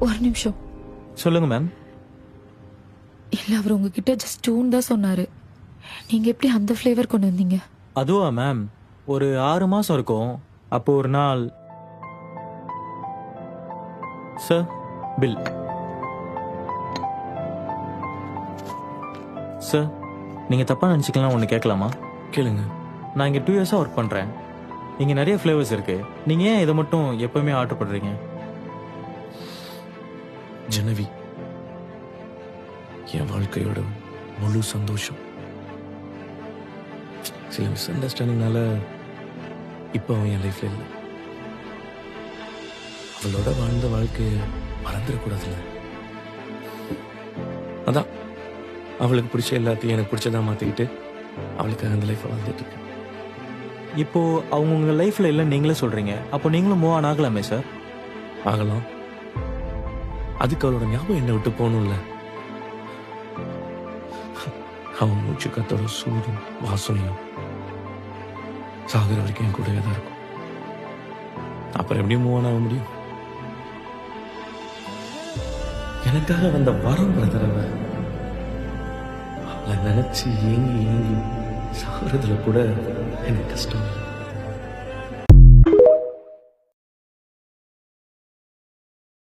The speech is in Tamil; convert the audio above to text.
ஒரு நிமிஷம். சொல்லுங்க மேம். இல்ல, அவர் உங்ககிட்ட ஜஸ்ட் டூன் தான் சொன்னாரு. நீங்க எப்படி அந்த ஃப்ளேவர் கொண்டு வந்தீங்க? அதுவா மேம், ஒரு 6 மாசம் இருக்கும். அப்போ ஒரு நாள் சார் பில். சார், நீங்க தப்பா நினைச்சுக்கலாம், ஒன்று கேட்கலாமா? கேளுங்க. நான் இங்கே 2 இயர்ஸாக ஒர்க் பண்ணுறேன். இங்கே நிறைய ஃப்ளேவர்ஸ் இருக்கு. நீங்க ஏன் இதை மட்டும் எப்பவுமே ஆர்டர் பண்றீங்க? ஜனவி என் வாழ்க்கையோட முழு சந்தோஷம். சில மிஸ் அண்டர்ஸ்டாண்டிங்னால இப்போ அவன் என் லைஃப்ல இல்லை. அவளோட வாழ்ந்த வாழ்க்கையை மறந்துடக்கூடாதுல்ல. அதான் அவளுக்கு பிடிச்ச எல்லாத்தையும் எனக்கு பிடிச்சதா மாத்திக்கிட்டு அவளுக்கு அந்த லைஃப்பை வாழ்ந்துட்டு இருக்கு. இப்போ அவங்க உங்க லைஃப்ல இல்லைன்னு நீங்களே சொல்றீங்க. அப்போ நீங்களும் மூவ் ஆன் ஆகலாமே சார்? ஆகலாம். அதுக்கு அவளோட ஞாபகம் என்னை விட்டு போகணும்ல. அவன் மூச்சு கத்தோட சூடும் வாசனையும் சாகுற வரைக்கும் என் கூடவே தான் இருக்கும். அப்புறம் எப்படி மூவ் ஆன் ஆக முடியும்? எனக்காக வந்த வரம் தடவை அவளை நினைச்சு ஏங்கி ஏங்கி சாகுறதுல கூட எனக்கு கஷ்டம்.